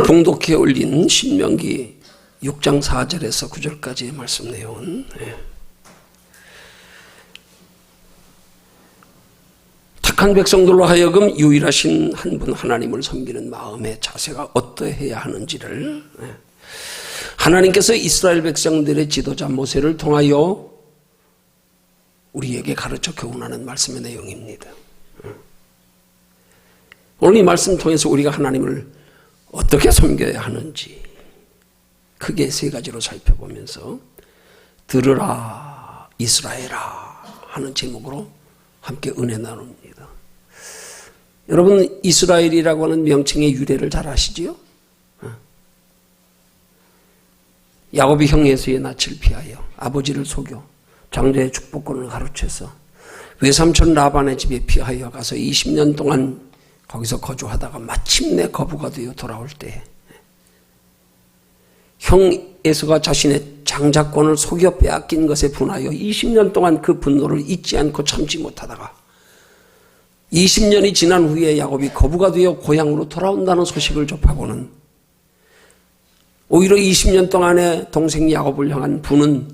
봉독해 올린 신명기 6장 4절에서 9절까지의 말씀 내용은 착한 백성들로 하여금 유일하신 한 분 하나님을 섬기는 마음의 자세가 어떠해야 하는지를 하나님께서 이스라엘 백성들의 지도자 모세를 통하여 우리에게 가르쳐 교훈하는 말씀의 내용입니다. 오늘 이 말씀 통해서 우리가 하나님을 어떻게 섬겨야 하는지 크게 세 가지로 살펴보면서 들으라 이스라엘아 하는 제목으로 함께 은혜 나눕니다. 여러분, 이스라엘이라고 하는 명칭의 유래를 잘 아시지요? 야곱이 형 에서의 낯을 피하여 아버지를 속여 장자의 축복권을 가로채서 외삼촌 라반의 집에 피하여 가서 20년 동안 거기서 거주하다가 마침내 거부가 되어 돌아올 때 형 에서가 자신의 장자권을 속여 빼앗긴 것에 분하여 20년 동안 그 분노를 잊지 않고 참지 못하다가 20년이 지난 후에 야곱이 거부가 되어 고향으로 돌아온다는 소식을 접하고는 오히려 20년 동안의 동생 야곱을 향한 분은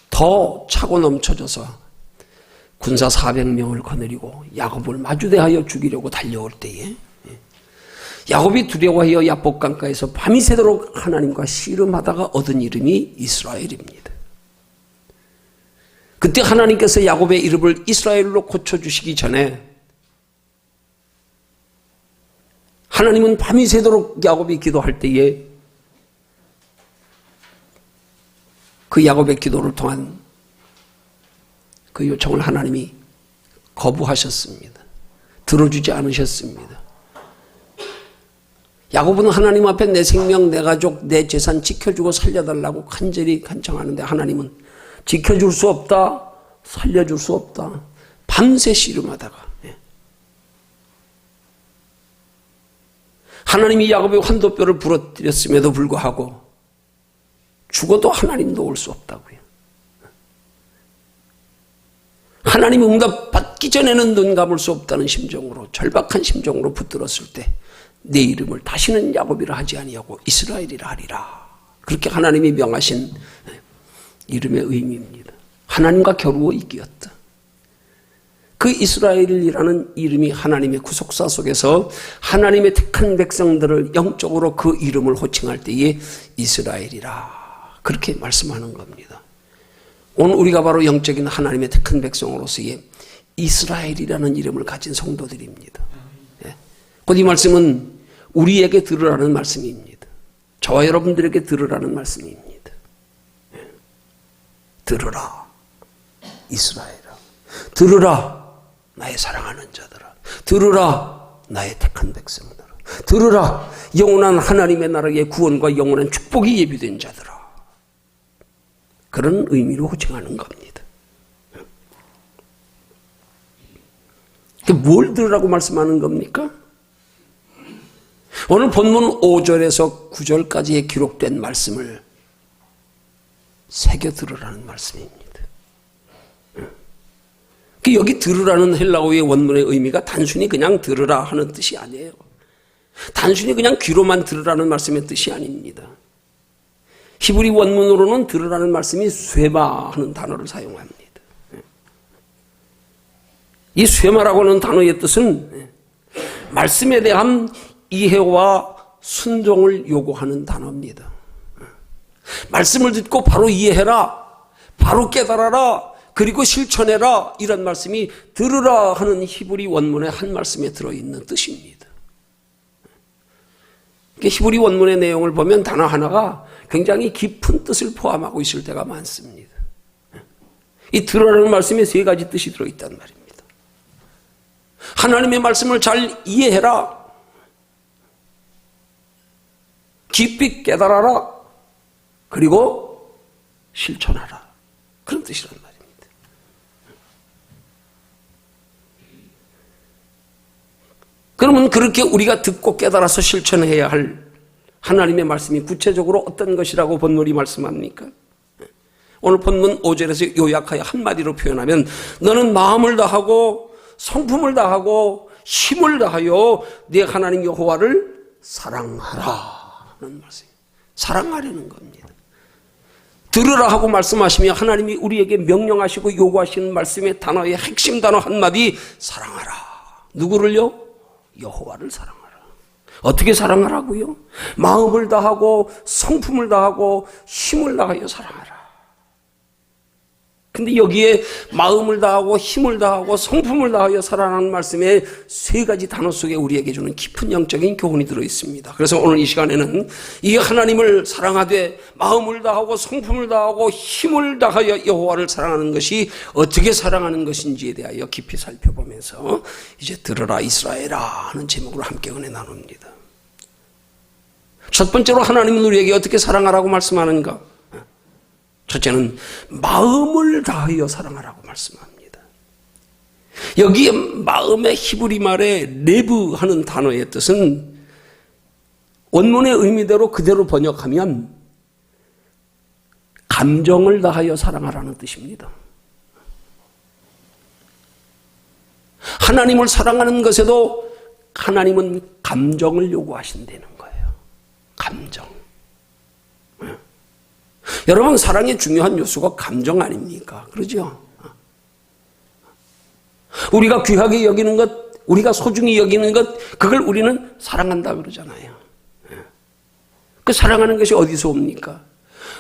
더 차고 넘쳐져서 군사 400명을 거느리고 야곱을 마주대하여 죽이려고 달려올 때에 야곱이 두려워하여 야복강가에서 밤이 새도록 하나님과 씨름하다가 얻은 이름이 이스라엘입니다. 그때 하나님께서 야곱의 이름을 이스라엘로 고쳐주시기 전에 하나님은 밤이 새도록 야곱이 기도할 때에 그 야곱의 기도를 통한 그 요청을 하나님이 거부하셨습니다. 들어주지 않으셨습니다. 야곱은 하나님 앞에 내 생명, 내 가족, 내 재산 지켜주고 살려달라고 간절히 간청하는데 하나님은 지켜줄 수 없다, 살려줄 수 없다. 밤새 씨름하다가 하나님이 야곱의 환도뼈를 부러뜨렸음에도 불구하고 죽어도 하나님 도울 수 없다고요. 하나님 응답 받기 전에는 눈 감을 수 없다는 심정으로, 절박한 심정으로 붙들었을 때 내 이름을 다시는 야곱이라 하지 아니하고 이스라엘이라 하리라. 그렇게 하나님이 명하신 이름의 의미입니다. 하나님과 겨루어 이기었다. 그 이스라엘이라는 이름이 하나님의 구속사 속에서 하나님의 택한 백성들을 영적으로 그 이름을 호칭할 때에 이스라엘이라 그렇게 말씀하는 겁니다. 오늘 우리가 바로 영적인 하나님의 택한 백성으로서의 이스라엘이라는 이름을 가진 성도들입니다. 곧 이 말씀은 우리에게 들으라는 말씀입니다. 저와 여러분들에게 들으라는 말씀입니다. 들으라 이스라엘아, 들으라 나의 사랑하는 자들아, 들으라 나의 택한 백성들아, 들으라 영원한 하나님의 나라의 구원과 영원한 축복이 예비된 자들아. 그런 의미로 호칭하는 겁니다. 뭘 들으라고 말씀하는 겁니까? 오늘 본문 5절에서 9절까지에 기록된 말씀을 새겨 들으라는 말씀입니다. 여기 들으라는 헬라어의 원문의 의미가 단순히 그냥 들으라 하는 뜻이 아니에요. 단순히 그냥 귀로만 들으라는 말씀의 뜻이 아닙니다. 히브리 원문으로는 들으라는 말씀이 쇠마 하는 단어를 사용합니다. 이 쇠마라고 하는 단어의 뜻은 말씀에 대한 이해와 순종을 요구하는 단어입니다. 말씀을 듣고 바로 이해해라, 바로 깨달아라, 그리고 실천해라, 이런 말씀이 들으라 하는 히브리 원문의 한 말씀에 들어있는 뜻입니다. 히브리 원문의 내용을 보면 단어 하나가 굉장히 깊은 뜻을 포함하고 있을 때가 많습니다. 이 들으라는 말씀에 세 가지 뜻이 들어있단 말입니다. 하나님의 말씀을 잘 이해해라, 깊이 깨달아라, 그리고 실천하라. 그런 뜻이란 말입니다. 그러면 그렇게 우리가 듣고 깨달아서 실천해야 할 하나님의 말씀이 구체적으로 어떤 것이라고 본문이 말씀합니까? 오늘 본문 5절에서 요약하여 한마디로 표현하면 너는 마음을 다하고 성품을 다하고 힘을 다하여 네 하나님 여호와를 사랑하라는 말씀. 사랑하려는 겁니다. 들으라 하고 말씀하시며 하나님이 우리에게 명령하시고 요구하시는 말씀의 단어의 핵심 단어 한마디, 사랑하라. 누구를요? 여호와를 사랑하라. 어떻게 사랑하라고요? 마음을 다하고 성품을 다하고 힘을 다하여 사랑하라. 근데 여기에 마음을 다하고 힘을 다하고 성품을 다하여 사랑하는 말씀에 세 가지 단어 속에 우리에게 주는 깊은 영적인 교훈이 들어있습니다. 그래서 오늘 이 시간에는 이 하나님을 사랑하되 마음을 다하고 성품을 다하고 힘을 다하여 여호와를 사랑하는 것이 어떻게 사랑하는 것인지에 대하여 깊이 살펴보면서 이제 들으라 이스라엘아 하는 제목으로 함께 은혜 나눕니다. 첫 번째로 하나님은 우리에게 어떻게 사랑하라고 말씀하는가? 첫째는 마음을 다하여 사랑하라고 말씀합니다. 여기에 마음의 히브리 말에 레브 하는 단어의 뜻은 원문의 의미대로 그대로 번역하면 감정을 다하여 사랑하라는 뜻입니다. 하나님을 사랑하는 것에도 하나님은 감정을 요구하신다는 거예요. 감정. 여러분, 사랑의 중요한 요소가 감정 아닙니까? 그러죠? 우리가 귀하게 여기는 것, 우리가 소중히 여기는 것, 그걸 우리는 사랑한다 그러잖아요. 그 사랑하는 것이 어디서 옵니까?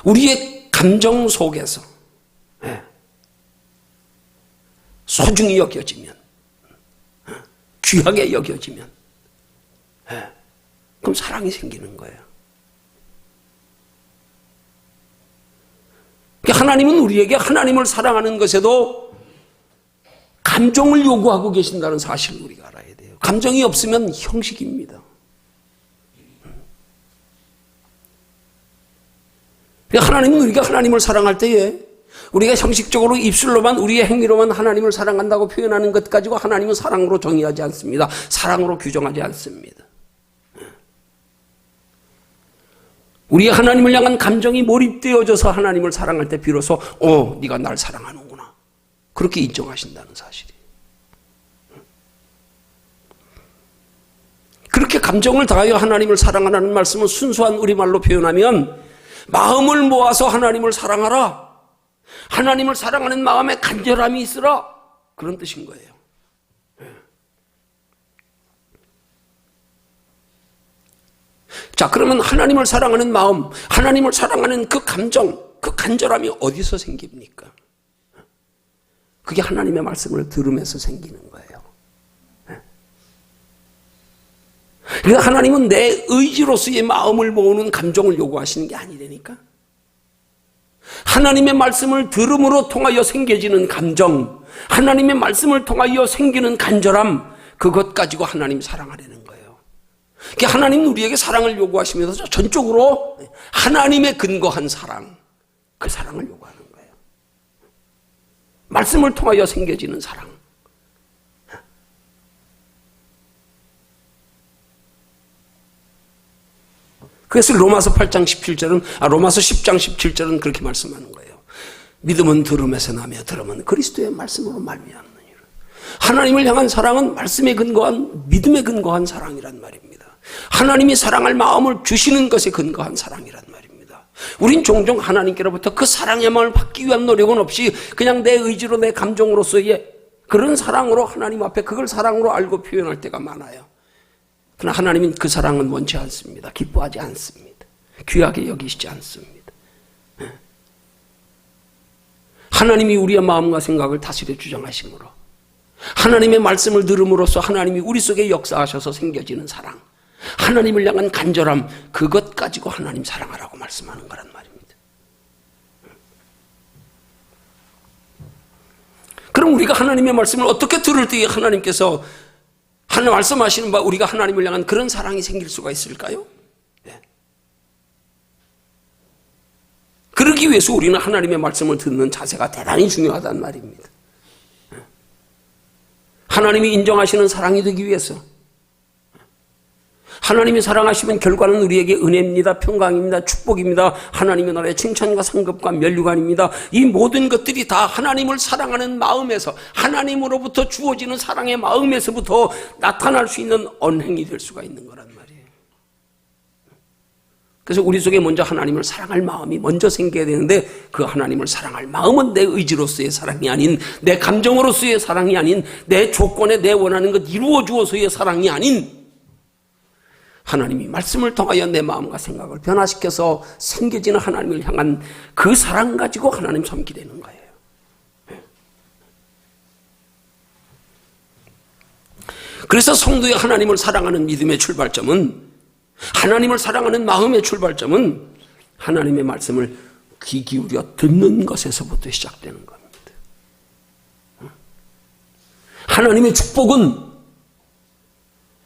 우리의 감정 속에서 소중히 여겨지면, 귀하게 여겨지면, 그럼 사랑이 생기는 거예요. 하나님은 우리에게 하나님을 사랑하는 것에도 감정을 요구하고 계신다는 사실을 우리가 알아야 돼요. 감정이 없으면 형식입니다. 하나님은 우리가 하나님을 사랑할 때에 우리가 형식적으로 입술로만 우리의 행위로만 하나님을 사랑한다고 표현하는 것 가지고 하나님은 사랑으로 정의하지 않습니다. 사랑으로 규정하지 않습니다. 우리 하나님을 향한 감정이 몰입되어져서 하나님을 사랑할 때 비로소 네가 날 사랑하는구나 그렇게 인정하신다는 사실이에요. 그렇게 감정을 다하여 하나님을 사랑하라는 말씀은 순수한 우리말로 표현하면 마음을 모아서 하나님을 사랑하라, 하나님을 사랑하는 마음에 간절함이 있으라, 그런 뜻인 거예요. 자, 그러면 하나님을 사랑하는 마음, 하나님을 사랑하는 그 감정, 그 간절함이 어디서 생깁니까? 그게 하나님의 말씀을 들으면서 생기는 거예요. 그러니까 하나님은 내 의지로서의 마음을 모으는 감정을 요구하시는 게 아니라니까. 하나님의 말씀을 들음으로 통하여 생겨지는 감정, 하나님의 말씀을 통하여 생기는 간절함, 그것 가지고 하나님 사랑하려는 거예요. 그러니까 하나님은 우리에게 사랑을 요구하시면서 전적으로 하나님에 근거한 사랑, 그 사랑을 요구하는 거예요. 말씀을 통하여 생겨지는 사랑. 그래서 로마서 8장 17절은 로마서 10장 17절은 그렇게 말씀하는 거예요. 믿음은 들음에서 나며 들음은 그리스도의 말씀으로 말미암느니라. 하나님을 향한 사랑은 말씀에 근거한, 믿음에 근거한 사랑이란 말입니다. 하나님이 사랑할 마음을 주시는 것에 근거한 사랑이란 말입니다. 우린 종종 하나님께로부터 그 사랑의 마음을 받기 위한 노력은 없이 그냥 내 의지로 내 감정으로서의 그런 사랑으로 하나님 앞에 그걸 사랑으로 알고 표현할 때가 많아요. 그러나 하나님은 그 사랑은 원치 않습니다. 기뻐하지 않습니다. 귀하게 여기시지 않습니다. 하나님이 우리의 마음과 생각을 다스려 주장하심으로 하나님의 말씀을 들음으로써 하나님이 우리 속에 역사하셔서 생겨지는 사랑, 하나님을 향한 간절함, 그것 가지고 하나님 사랑하라고 말씀하는 거란 말입니다. 그럼 우리가 하나님의 말씀을 어떻게 들을 때에 하나님께서 하나님 말씀하시는 바 우리가 하나님을 향한 그런 사랑이 생길 수가 있을까요? 네. 그러기 위해서 우리는 하나님의 말씀을 듣는 자세가 대단히 중요하단 말입니다. 하나님이 인정하시는 사랑이 되기 위해서, 하나님이 사랑하시면 결과는 우리에게 은혜입니다, 평강입니다, 축복입니다, 하나님의 나라의 칭찬과 상급과 면류관입니다. 이 모든 것들이 다 하나님을 사랑하는 마음에서, 하나님으로부터 주어지는 사랑의 마음에서부터 나타날 수 있는 언행이 될 수가 있는 거란 말이에요. 그래서 우리 속에 먼저 하나님을 사랑할 마음이 먼저 생겨야 되는데 그 하나님을 사랑할 마음은 내 의지로서의 사랑이 아닌 내 감정으로서의 사랑이 아닌 내 조건에 내 원하는 것 이루어 주어서의 사랑이 아닌 하나님이 말씀을 통하여 내 마음과 생각을 변화시켜서 생겨지는 하나님을 향한 그 사랑 가지고 하나님 섬기게 되는 거예요. 그래서 성도의 하나님을 사랑하는 믿음의 출발점은 하나님을 사랑하는 마음의 출발점은 하나님의 말씀을 귀 기울여 듣는 것에서부터 시작되는 겁니다. 하나님의 축복은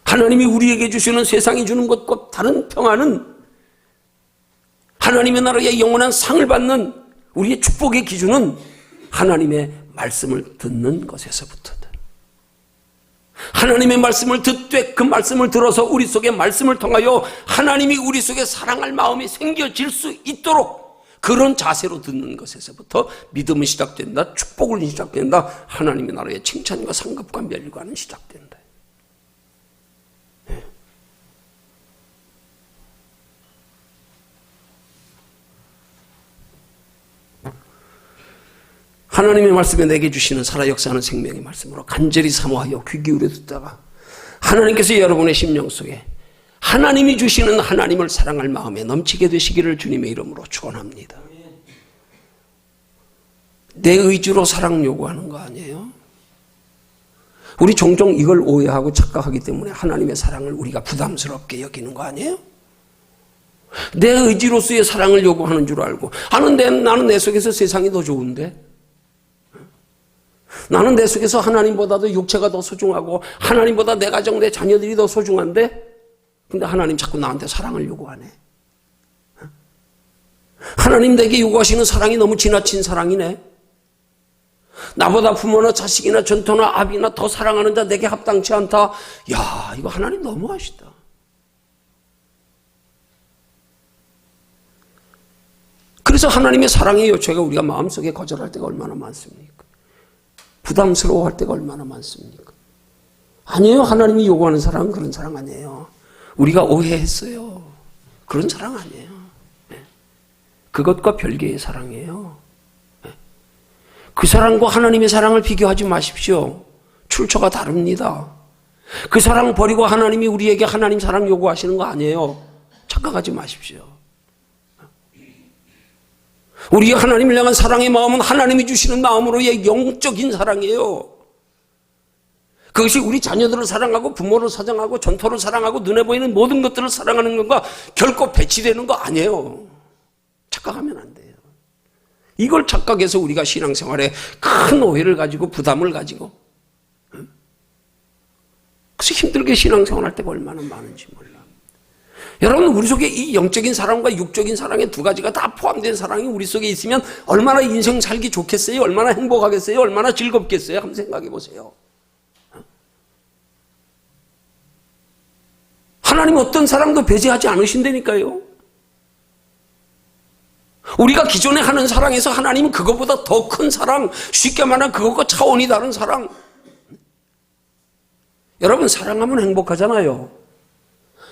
하나님이 우리에게 주시는 세상이 주는 것과 다른 평안은 하나님의 나라의 영원한 상을 받는 우리의 축복의 기준은 하나님의 말씀을 듣는 것에서부터다. 하나님의 말씀을 듣되 그 말씀을 들어서 우리 속에 말씀을 통하여 하나님이 우리 속에 사랑할 마음이 생겨질 수 있도록 그런 자세로 듣는 것에서부터 믿음은 시작된다. 축복은 시작된다. 하나님의 나라의 칭찬과 상급과 멸류관은 시작된다. 하나님의 말씀에 내게 주시는 살아 역사하는 생명의 말씀으로 간절히 사모하여 귀 기울여 듣다가 하나님께서 여러분의 심령 속에 하나님이 주시는 하나님을 사랑할 마음에 넘치게 되시기를 주님의 이름으로 축원합니다. 내 의지로 사랑 요구하는 거 아니에요? 우리 종종 이걸 오해하고 착각하기 때문에 하나님의 사랑을 우리가 부담스럽게 여기는 거 아니에요? 내 의지로서의 사랑을 요구하는 줄 알고 나는 내 속에서 세상이 더 좋은데 나는 내 속에서 하나님보다도 육체가 더 소중하고 하나님보다 내 가정, 내 자녀들이 더 소중한데 근데 하나님 자꾸 나한테 사랑을 요구하네. 하나님 내게 요구하시는 사랑이 너무 지나친 사랑이네. 나보다 부모나 자식이나 전토나 아비나 더 사랑하는 자 내게 합당치 않다. 야, 이거 하나님 너무하시다. 그래서 하나님의 사랑의 요체가 우리가 마음속에 거절할 때가 얼마나 많습니까? 부담스러워할 때가 얼마나 많습니까? 아니에요. 하나님이 요구하는 사랑은 그런 사랑 아니에요. 우리가 오해했어요. 그런 사랑 아니에요. 그것과 별개의 사랑이에요. 그 사랑과 하나님의 사랑을 비교하지 마십시오. 출처가 다릅니다. 그 사랑 버리고 하나님이 우리에게 하나님 사랑 요구하시는 거 아니에요. 착각하지 마십시오. 우리의 하나님을 향한 사랑의 마음은 하나님이 주시는 마음으로의 영적인 사랑이에요. 그것이 우리 자녀들을 사랑하고 부모를 사랑하고 전토를 사랑하고 눈에 보이는 모든 것들을 사랑하는 것과 결코 배치되는 거 아니에요. 착각하면 안 돼요. 이걸 착각해서 우리가 신앙생활에 큰 오해를 가지고 부담을 가지고 그래서 힘들게 신앙생활할 때가 얼마나 많은지 몰라. 여러분, 우리 속에 이 영적인 사랑과 육적인 사랑의 두 가지가 다 포함된 사랑이 우리 속에 있으면 얼마나 인생 살기 좋겠어요? 얼마나 행복하겠어요? 얼마나 즐겁겠어요? 한번 생각해 보세요. 하나님 어떤 사랑도 배제하지 않으신다니까요. 우리가 기존에 하는 사랑에서 하나님은 그것보다 더 큰 사랑, 쉽게 말하면 그것과 차원이 다른 사랑. 여러분, 사랑하면 행복하잖아요.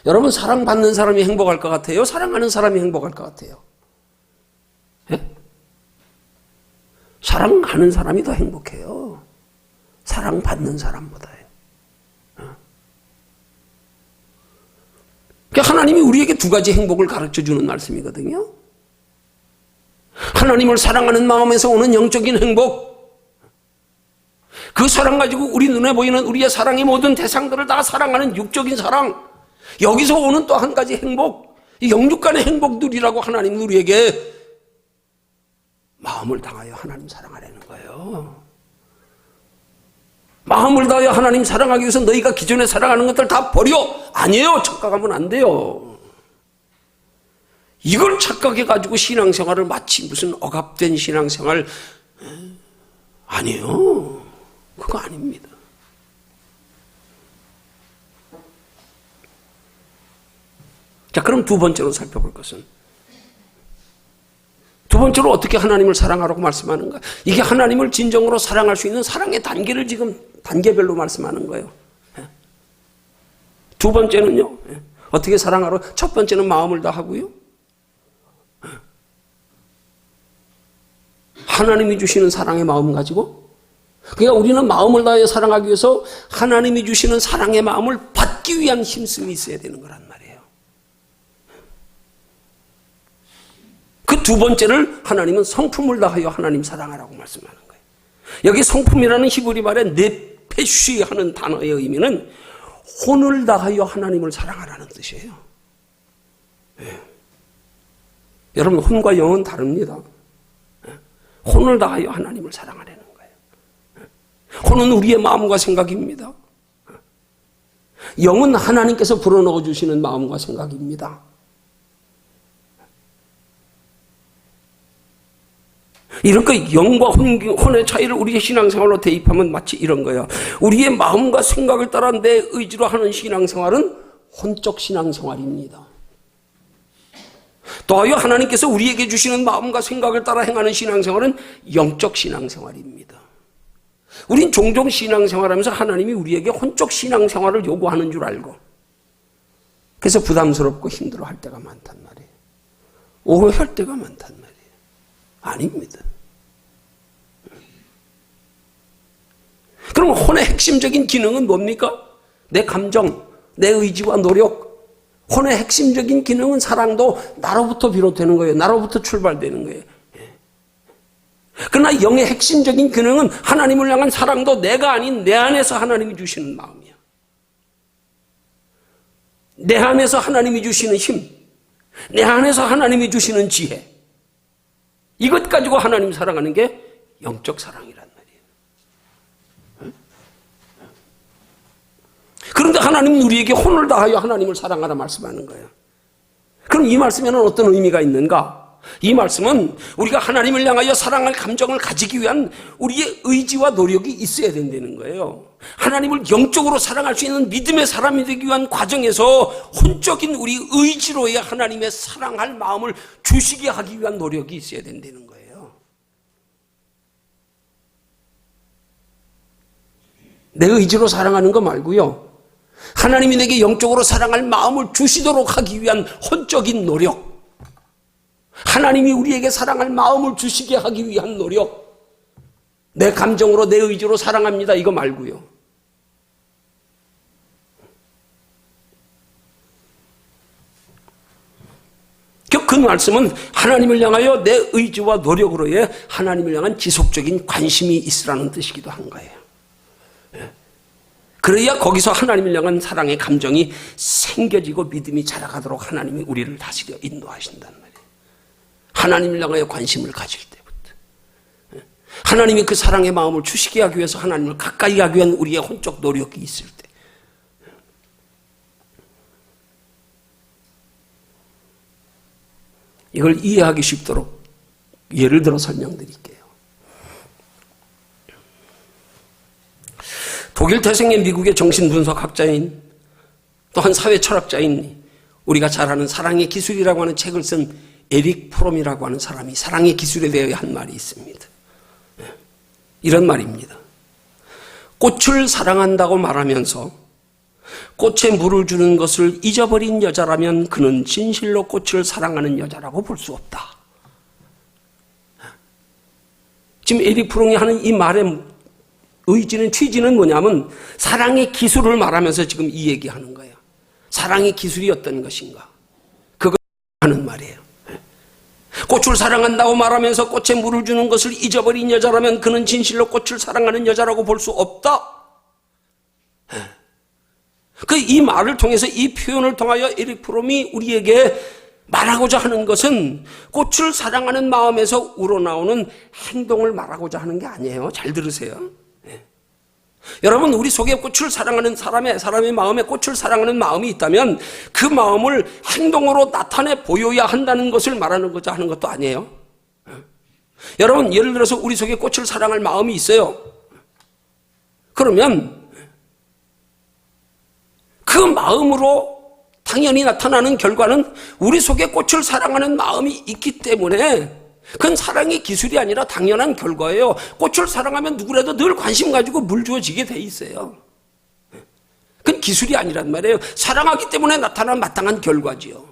여러분, 사랑받는 사람이 행복할 것 같아요? 사랑하는 사람이 행복할 것 같아요? 예? 사랑하는 사람이 더 행복해요. 사랑받는 사람보다요. 그러니까 하나님이 우리에게 두 가지 행복을 가르쳐주는 말씀이거든요. 하나님을 사랑하는 마음에서 오는 영적인 행복, 그 사랑 가지고 우리 눈에 보이는 우리의 사랑의 모든 대상들을 다 사랑하는 육적인 사랑, 여기서 오는 또 한 가지 행복, 이 영육 간의 행복 누리라고 하나님 우리에게 마음을 다하여 하나님 사랑하라는 거예요. 마음을 다하여 하나님 사랑하기 위해서 너희가 기존에 사랑하는 것들 다 버려. 아니에요. 착각하면 안 돼요. 이걸 착각해가지고 신앙생활을 마치 무슨 억압된 신앙생활, 아니에요. 그거 아닙니다. 자, 그럼 두 번째로 살펴볼 것은, 두 번째로 어떻게 하나님을 사랑하라고 말씀하는가? 이게 하나님을 진정으로 사랑할 수 있는 사랑의 단계를 지금 단계별로 말씀하는 거예요. 두 번째는요, 어떻게 사랑하라고? 첫 번째는 마음을 다하고요. 하나님이 주시는 사랑의 마음 가지고. 그러니까 우리는 마음을 다하여 사랑하기 위해서 하나님이 주시는 사랑의 마음을 받기 위한 힘씀이 있어야 되는 거란 말이에요. 그 두 번째를 하나님은 성품을 다하여 하나님 사랑하라고 말씀하는 거예요. 여기 성품이라는 히브리 말에 네페쉬 하는 단어의 의미는 혼을 다하여 하나님을 사랑하라는 뜻이에요. 네. 여러분, 혼과 영은 다릅니다. 네. 혼을 다하여 하나님을 사랑하라는 거예요. 네. 혼은 우리의 마음과 생각입니다. 네. 영은 하나님께서 불어넣어 주시는 마음과 생각입니다. 이런 거 영과 혼의 차이를 우리의 신앙생활로 대입하면 마치 이런 거예요. 우리의 마음과 생각을 따라 내 의지로 하는 신앙생활은 혼적 신앙생활입니다. 또하여 하나님께서 우리에게 주시는 마음과 생각을 따라 행하는 신앙생활은 영적 신앙생활입니다. 우린 종종 신앙생활하면서 하나님이 우리에게 혼적 신앙생활을 요구하는 줄 알고 그래서 부담스럽고 힘들어할 때가 많단 말이에요. 오해할 때가 많단 말이에요. 아닙니다. 그럼 혼의 핵심적인 기능은 뭡니까? 내 감정, 내 의지와 노력. 혼의 핵심적인 기능은 사랑도 나로부터 비롯되는 거예요. 나로부터 출발되는 거예요. 그러나 영의 핵심적인 기능은 하나님을 향한 사랑도 내가 아닌 내 안에서 하나님이 주시는 마음이야. 내 안에서 하나님이 주시는 힘, 내 안에서 하나님이 주시는 지혜. 이것 가지고 하나님 사랑하는 게 영적 사랑이란 말이에요. 그런데 하나님은 우리에게 혼을 다하여 하나님을 사랑하라 말씀하는 거예요. 그럼 이 말씀에는 어떤 의미가 있는가? 이 말씀은 우리가 하나님을 향하여 사랑할 감정을 가지기 위한 우리의 의지와 노력이 있어야 된다는 거예요. 하나님을 영적으로 사랑할 수 있는 믿음의 사람이 되기 위한 과정에서 혼적인 우리 의지로의 하나님의 사랑할 마음을 주시게 하기 위한 노력이 있어야 된다는 거예요. 내 의지로 사랑하는 거 말고요. 하나님이 내게 영적으로 사랑할 마음을 주시도록 하기 위한 혼적인 노력. 하나님이 우리에게 사랑할 마음을 주시게 하기 위한 노력. 내 감정으로 내 의지로 사랑합니다. 이거 말고요. 그 말씀은 하나님을 향하여 내 의지와 노력으로의 하나님을 향한 지속적인 관심이 있으라는 뜻이기도 한 거예요. 그래야 거기서 하나님을 향한 사랑의 감정이 생겨지고 믿음이 자라가도록 하나님이 우리를 다스려 인도하신단 말이에요. 하나님을 향하여 관심을 가질 때부터. 하나님이 그 사랑의 마음을 주시게 하기 위해서 하나님을 가까이 하기 위한 우리의 혼적 노력이 있을 때. 이걸 이해하기 쉽도록 예를 들어 설명드릴게요. 독일 태생의 미국의 정신분석학자인 또한 사회철학자인 우리가 잘 아는 사랑의 기술이라고 하는 책을 쓴 에릭 프롬이라고 하는 사람이 사랑의 기술에 대해 한 말이 있습니다. 이런 말입니다. 꽃을 사랑한다고 말하면서 꽃에 물을 주는 것을 잊어버린 여자라면 그는 진실로 꽃을 사랑하는 여자라고 볼 수 없다. 지금 에릭 프롬이 하는 이 말의 의지는 취지는 뭐냐면 사랑의 기술을 말하면서 지금 이 얘기하는 거예요. 사랑의 기술이 어떤 것인가. 그걸 하는 말이에요. 꽃을 사랑한다고 말하면서 꽃에 물을 주는 것을 잊어버린 여자라면 그는 진실로 꽃을 사랑하는 여자라고 볼 수 없다. 이 말을 통해서 이 표현을 통하여 에릭 프롬이 우리에게 말하고자 하는 것은 꽃을 사랑하는 마음에서 우러나오는 행동을 말하고자 하는 게 아니에요. 잘 들으세요. 여러분, 우리 속에 꽃을 사랑하는 사람의 마음에 꽃을 사랑하는 마음이 있다면 그 마음을 행동으로 나타내 보여야 한다는 것을 말하고자 하는 것도 아니에요. 여러분, 예를 들어서 우리 속에 꽃을 사랑할 마음이 있어요. 그러면 그 마음으로 당연히 나타나는 결과는 우리 속에 꽃을 사랑하는 마음이 있기 때문에 그건 사랑의 기술이 아니라 당연한 결과예요. 꽃을 사랑하면 누구라도 늘 관심 가지고 물 주어지게 돼 있어요. 그건 기술이 아니란 말이에요. 사랑하기 때문에 나타난 마땅한 결과지요.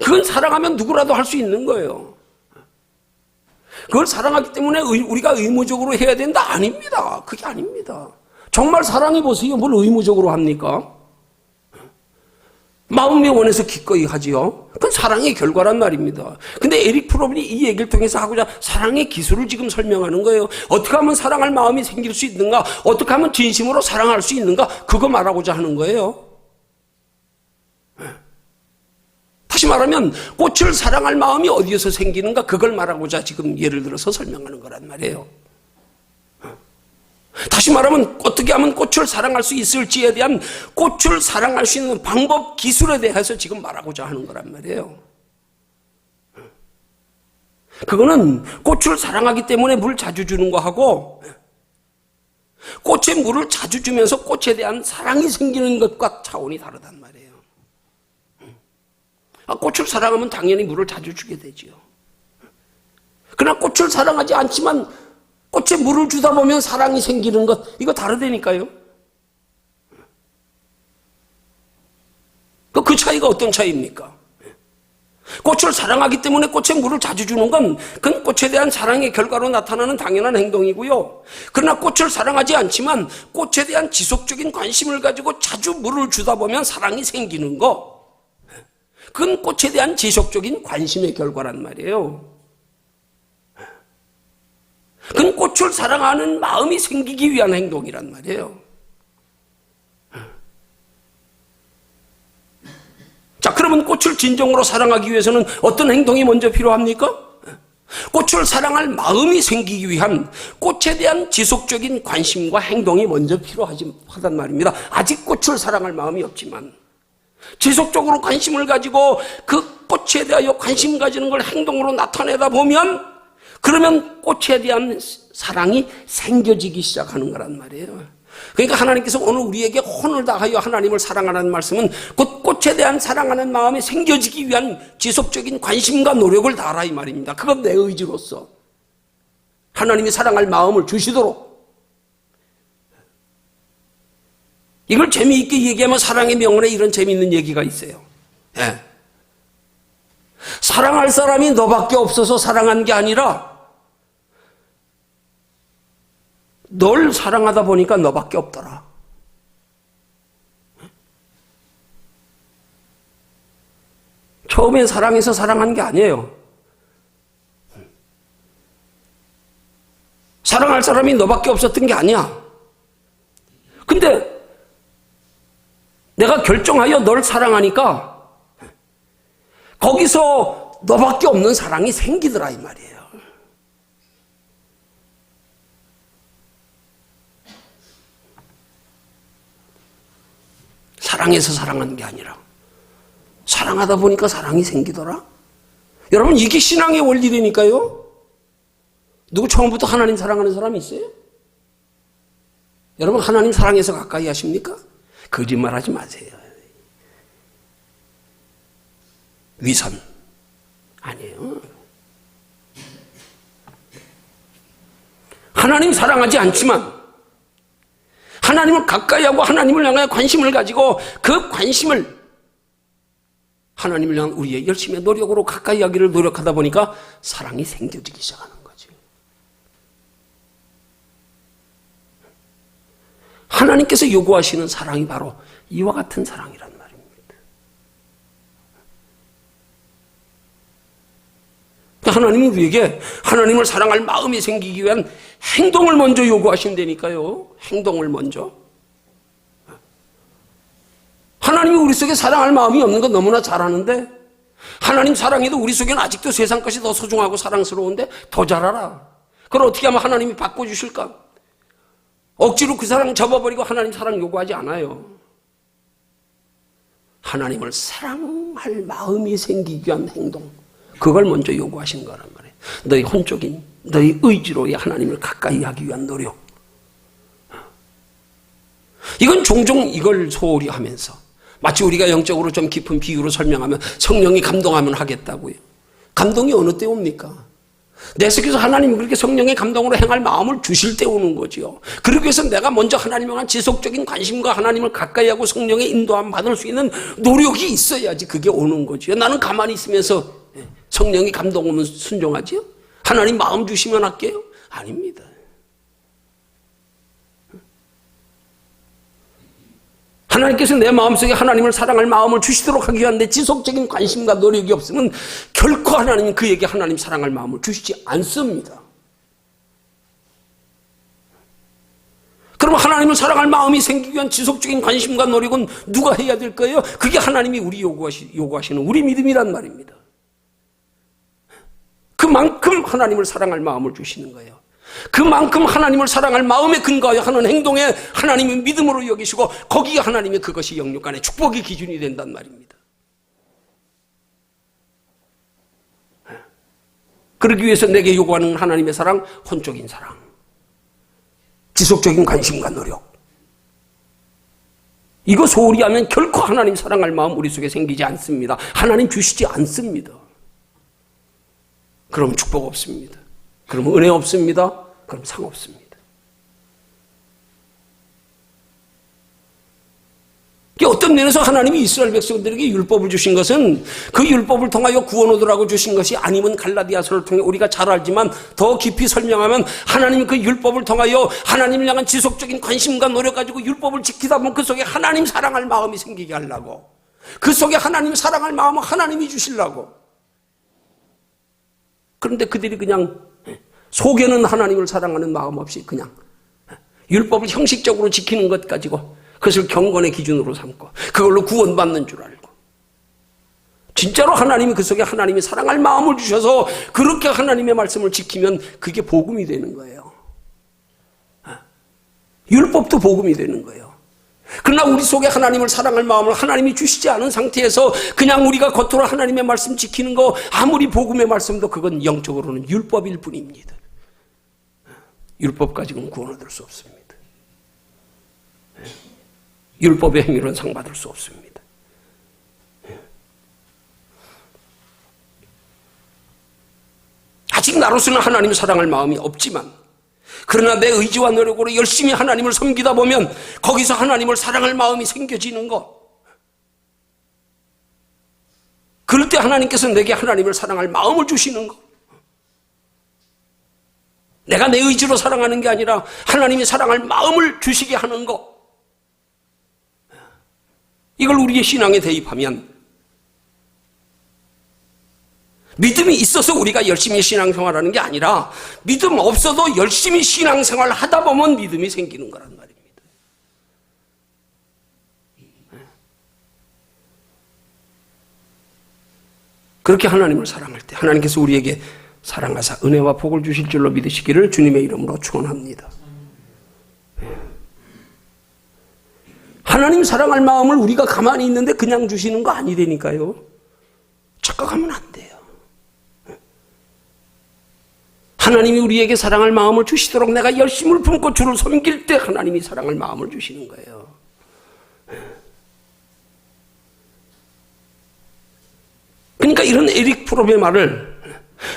그건 사랑하면 누구라도 할 수 있는 거예요. 그걸 사랑하기 때문에 우리가 의무적으로 해야 된다? 아닙니다. 그게 아닙니다. 정말 사랑해 보세요. 뭘 의무적으로 합니까? 마음이 원해서 기꺼이 하지요. 그건 사랑의 결과란 말입니다. 근데 에릭 프롬이 이 얘기를 통해서 하고자 사랑의 기술을 지금 설명하는 거예요. 어떻게 하면 사랑할 마음이 생길 수 있는가? 어떻게 하면 진심으로 사랑할 수 있는가? 그거 말하고자 하는 거예요. 다시 말하면 꽃을 사랑할 마음이 어디에서 생기는가? 그걸 말하고자 지금 예를 들어서 설명하는 거란 말이에요. 다시 말하면 어떻게 하면 꽃을 사랑할 수 있을지에 대한 꽃을 사랑할 수 있는 방법, 기술에 대해서 지금 말하고자 하는 거란 말이에요. 그거는 꽃을 사랑하기 때문에 물 자주 주는 거하고 꽃에 물을 자주 주면서 꽃에 대한 사랑이 생기는 것과 차원이 다르단 말이에요. 꽃을 사랑하면 당연히 물을 자주 주게 되지요. 그러나 꽃을 사랑하지 않지만 꽃에 물을 주다 보면 사랑이 생기는 것, 이거 다르다니까요. 그 차이가 어떤 차이입니까? 꽃을 사랑하기 때문에 꽃에 물을 자주 주는 건 그건 꽃에 대한 사랑의 결과로 나타나는 당연한 행동이고요. 그러나 꽃을 사랑하지 않지만 꽃에 대한 지속적인 관심을 가지고 자주 물을 주다 보면 사랑이 생기는 거, 그건 꽃에 대한 지속적인 관심의 결과란 말이에요. 그건 꽃을 사랑하는 마음이 생기기 위한 행동이란 말이에요. 자, 그러면 꽃을 진정으로 사랑하기 위해서는 어떤 행동이 먼저 필요합니까? 꽃을 사랑할 마음이 생기기 위한 꽃에 대한 지속적인 관심과 행동이 먼저 필요하단 말입니다. 아직 꽃을 사랑할 마음이 없지만 지속적으로 관심을 가지고 그 꽃에 대하여 관심 가지는 걸 행동으로 나타내다 보면 그러면 꽃에 대한 사랑이 생겨지기 시작하는 거란 말이에요. 그러니까 하나님께서 오늘 우리에게 혼을 다하여 하나님을 사랑하라는 말씀은 곧 꽃에 대한 사랑하는 마음이 생겨지기 위한 지속적인 관심과 노력을 다하라 이 말입니다. 그건 내 의지로서 하나님이 사랑할 마음을 주시도록. 이걸 재미있게 얘기하면 사랑의 명언에 이런 재미있는 얘기가 있어요. 예. 사랑할 사람이 너밖에 없어서 사랑한 게 아니라 널 사랑하다 보니까 너밖에 없더라. 처음엔 사랑해서 사랑한 게 아니에요. 사랑할 사람이 너밖에 없었던 게 아니야. 근데 내가 결정하여 널 사랑하니까 거기서 너밖에 없는 사랑이 생기더라 이 말이에요. 사랑해서 사랑하는 게 아니라 사랑하다 보니까 사랑이 생기더라. 여러분 이게 신앙의 원리라니까요. 누구 처음부터 하나님 사랑하는 사람이 있어요? 여러분 하나님 사랑해서 가까이 하십니까? 거짓말하지 마세요. 위선 아니에요. 하나님 사랑하지 않지만 하나님을 가까이 하고 하나님을 향해 관심을 가지고 그 관심을 하나님을 향한 우리의 열심의 노력으로 가까이 하기를 노력하다 보니까 사랑이 생겨지기 시작하는 거지. 하나님께서 요구하시는 사랑이 바로 이와 같은 사랑이란 말입니다. 하나님은 우리에게 하나님을 사랑할 마음이 생기기 위한 행동을 먼저 요구하신다니까요. 행동을 먼저. 하나님이 우리 속에 사랑할 마음이 없는 건 너무나 잘 아는데 하나님 사랑해도 우리 속에는 아직도 세상 것이 더 소중하고 사랑스러운데 더 잘 알아. 그걸 어떻게 하면 하나님이 바꿔주실까? 억지로 그 사랑 접어버리고 하나님 사랑 요구하지 않아요. 하나님을 사랑할 마음이 생기기 위한 행동, 그걸 먼저 요구하신 거란 말이에요. 너희 혼적인 너희 의지로의 하나님을 가까이 하기 위한 노력. 이건 종종 이걸 소홀히 하면서 마치 우리가 영적으로 좀 깊은 비유로 설명하면 성령이 감동하면 하겠다고요. 감동이 어느 때 옵니까? 내 속에서 하나님이 그렇게 성령의 감동으로 행할 마음을 주실 때 오는 거죠. 그러기 위해서 내가 먼저 하나님에 대한 지속적인 관심과 하나님을 가까이 하고 성령의 인도함 받을 수 있는 노력이 있어야지 그게 오는 거죠. 나는 가만히 있으면서 성령이 감동 오면 순종하지요? 하나님 마음 주시면 할게요? 아닙니다. 하나님께서 내 마음속에 하나님을 사랑할 마음을 주시도록 하기 위한 내 지속적인 관심과 노력이 없으면 결코 하나님은 그에게 하나님 사랑할 마음을 주시지 않습니다. 그럼 하나님을 사랑할 마음이 생기기 위한 지속적인 관심과 노력은 누가 해야 될 거예요? 그게 하나님이 우리 요구하시는 우리 믿음이란 말입니다. 그만큼 하나님을 사랑할 마음을 주시는 거예요. 그만큼 하나님을 사랑할 마음에 근거하여 하는 행동에 하나님의 믿음으로 여기시고 거기에 하나님의 그것이 영육간의 축복의 기준이 된단 말입니다. 그러기 위해서 내게 요구하는 하나님의 사랑, 혼적인 사랑, 지속적인 관심과 노력, 이거 소홀히 하면 결코 하나님 사랑할 마음 우리 속에 생기지 않습니다. 하나님 주시지 않습니다. 그럼 축복 없습니다. 그럼 은혜 없습니다. 그럼 상 없습니다. 어떤 면에서 하나님이 이스라엘 백성들에게 율법을 주신 것은 그 율법을 통하여 구원 얻으라고 주신 것이 아니면 갈라디아서를 통해 우리가 잘 알지만 더 깊이 설명하면 하나님 그 율법을 통하여 하나님을 향한 지속적인 관심과 노력 가지고 율법을 지키다 보면 그 속에 하나님 사랑할 마음이 생기게 하려고, 그 속에 하나님 사랑할 마음을 하나님이 주시려고. 그런데 그들이 그냥 속에는 하나님을 사랑하는 마음 없이 그냥 율법을 형식적으로 지키는 것 가지고 그것을 경건의 기준으로 삼고 그걸로 구원받는 줄 알고, 진짜로 하나님이 그 속에 하나님이 사랑할 마음을 주셔서 그렇게 하나님의 말씀을 지키면 그게 복음이 되는 거예요. 율법도 복음이 되는 거예요. 그러나 우리 속에 하나님을 사랑할 마음을 하나님이 주시지 않은 상태에서 그냥 우리가 겉으로 하나님의 말씀 지키는 거, 아무리 복음의 말씀도 그건 영적으로는 율법일 뿐입니다. 율법 가지고는 구원 얻을 수 없습니다. 율법의 행위로는 상 받을 수 없습니다. 아직 나로서는 하나님을 사랑할 마음이 없지만, 그러나 내 의지와 노력으로 열심히 하나님을 섬기다 보면 거기서 하나님을 사랑할 마음이 생겨지는 것, 그럴 때 하나님께서 내게 하나님을 사랑할 마음을 주시는 것, 내가 내 의지로 사랑하는 게 아니라 하나님이 사랑할 마음을 주시게 하는 것, 이걸 우리의 신앙에 대입하면 믿음이 있어서 우리가 열심히 신앙생활하는 게 아니라 믿음 없어도 열심히 신앙생활 하다 보면 믿음이 생기는 거란 말입니다. 그렇게 하나님을 사랑할 때 하나님께서 우리에게 사랑하사 은혜와 복을 주실 줄로 믿으시기를 주님의 이름으로 축원합니다. 하나님 사랑할 마음을 우리가 가만히 있는데 그냥 주시는 거 아니라니까요. 착각하면 안 돼요. 하나님이 우리에게 사랑할 마음을 주시도록 내가 열심을 품고 주를 섬길 때 하나님이 사랑할 마음을 주시는 거예요. 그러니까 이런 에릭 프롬의 말을,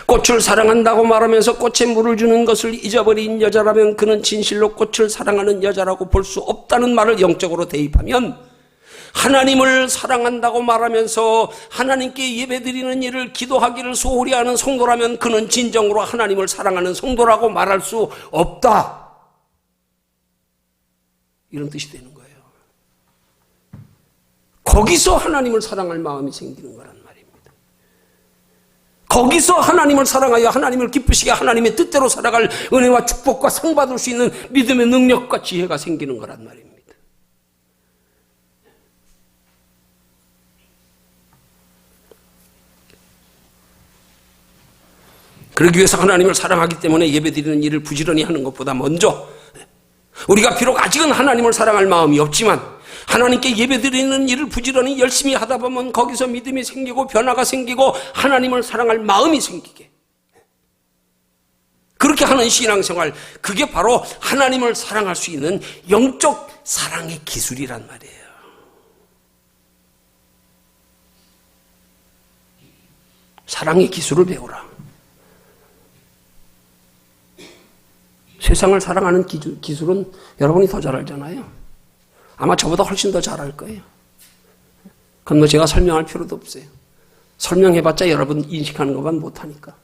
꽃을 사랑한다고 말하면서 꽃에 물을 주는 것을 잊어버린 여자라면 그는 진실로 꽃을 사랑하는 여자라고 볼 수 없다는 말을 영적으로 대입하면, 하나님을 사랑한다고 말하면서 하나님께 예배드리는 일을 기도하기를 소홀히 하는 성도라면 그는 진정으로 하나님을 사랑하는 성도라고 말할 수 없다, 이런 뜻이 되는 거예요. 거기서 하나님을 사랑할 마음이 생기는 거란 말입니다. 거기서 하나님을 사랑하여 하나님을 기쁘시게 하나님의 뜻대로 살아갈 은혜와 축복과 상 받을 수 있는 믿음의 능력과 지혜가 생기는 거란 말입니다. 그러기 위해서 하나님을 사랑하기 때문에 예배드리는 일을 부지런히 하는 것보다 먼저, 우리가 비록 아직은 하나님을 사랑할 마음이 없지만 하나님께 예배드리는 일을 부지런히 열심히 하다 보면 거기서 믿음이 생기고 변화가 생기고 하나님을 사랑할 마음이 생기게, 그렇게 하는 신앙생활, 그게 바로 하나님을 사랑할 수 있는 영적 사랑의 기술이란 말이에요. 사랑의 기술을 배우라. 세상을 사랑하는 기술은 여러분이 더 잘 알잖아요. 아마 저보다 훨씬 더 잘 알 거예요. 그건 뭐 제가 설명할 필요도 없어요. 설명해봤자 여러분 인식하는 것만 못하니까.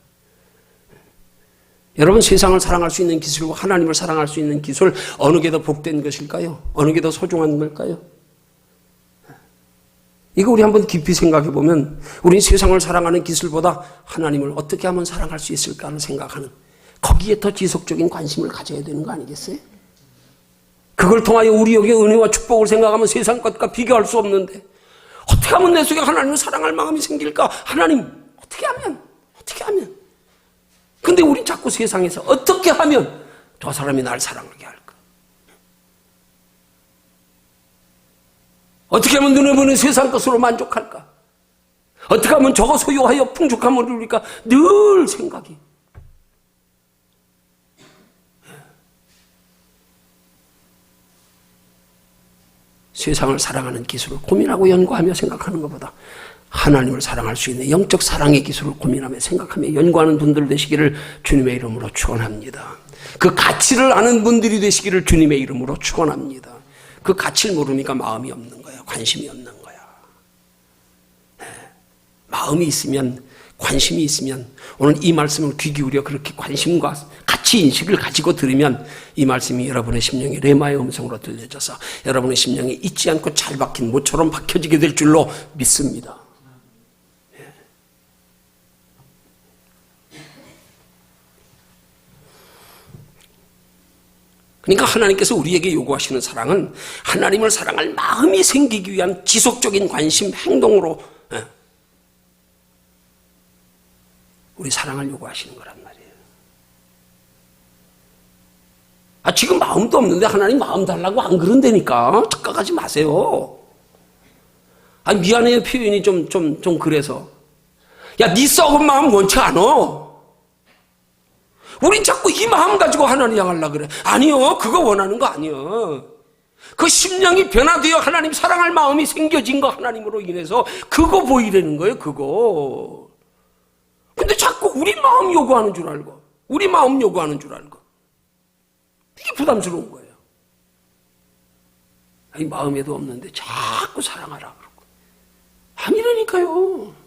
여러분, 세상을 사랑할 수 있는 기술과 하나님을 사랑할 수 있는 기술, 어느 게 더 복된 것일까요? 어느 게 더 소중한 걸까요? 이거 우리 한번 깊이 생각해 보면 우리 세상을 사랑하는 기술보다 하나님을 어떻게 하면 사랑할 수 있을까를 생각하는, 거기에 더 지속적인 관심을 가져야 되는 거 아니겠어요? 그걸 통하여 우리에게 은혜와 축복을 생각하면 세상 것과 비교할 수 없는데, 어떻게 하면 내 속에 하나님을 사랑할 마음이 생길까? 하나님, 어떻게 하면? 근데 우린 자꾸 세상에서 어떻게 하면 저 사람이 날 사랑하게 할까? 어떻게 하면 눈에 보이는 세상 것으로 만족할까? 어떻게 하면 저거 소유하여 풍족함을 누릴까? 늘 생각이. 세상을 사랑하는 기술을 고민하고 연구하며 생각하는 것보다 하나님을 사랑할 수 있는 영적 사랑의 기술을 고민하며 생각하며 연구하는 분들 되시기를 주님의 이름으로 축원합니다. 그 가치를 아는 분들이 되시기를 주님의 이름으로 축원합니다. 그 가치를 모르니까 마음이 없는 거야. 관심이 없는 거야. 마음이 있으면, 관심이 있으면, 오늘 이 말씀을 귀 기울여 그렇게 관심과 가치 인식을 가지고 들으면 이 말씀이 여러분의 심령에 레마의 음성으로 들려져서 여러분의 심령에 잊지 않고 잘 박힌 모처럼 박혀지게 될 줄로 믿습니다. 그러니까 하나님께서 우리에게 요구하시는 사랑은 하나님을 사랑할 마음이 생기기 위한 지속적인 관심, 행동으로 우리 사랑을 요구하시는 거란 말이에요. 지금 마음도 없는데 하나님 마음 달라고 안 그런다니까. 착각하지 마세요. 미안해요 표현이 좀 그래서. 야, 네 썩은 마음 원치 않아. 우린 자꾸 이 마음 가지고 하나님 향하려고 그래. 아니요, 그거 원하는 거 아니요. 그 심령이 변화되어 하나님 사랑할 마음이 생겨진 거, 하나님으로 인해서 그거 보이라는 거예요. 그거. 근데 자꾸 우리 마음 요구하는 줄 알고, 우리 마음 요구하는 줄 알고, 이게 부담스러운 거예요. 아니, 마음에도 없는데 자꾸 사랑하라 그러고. 아니라니까요.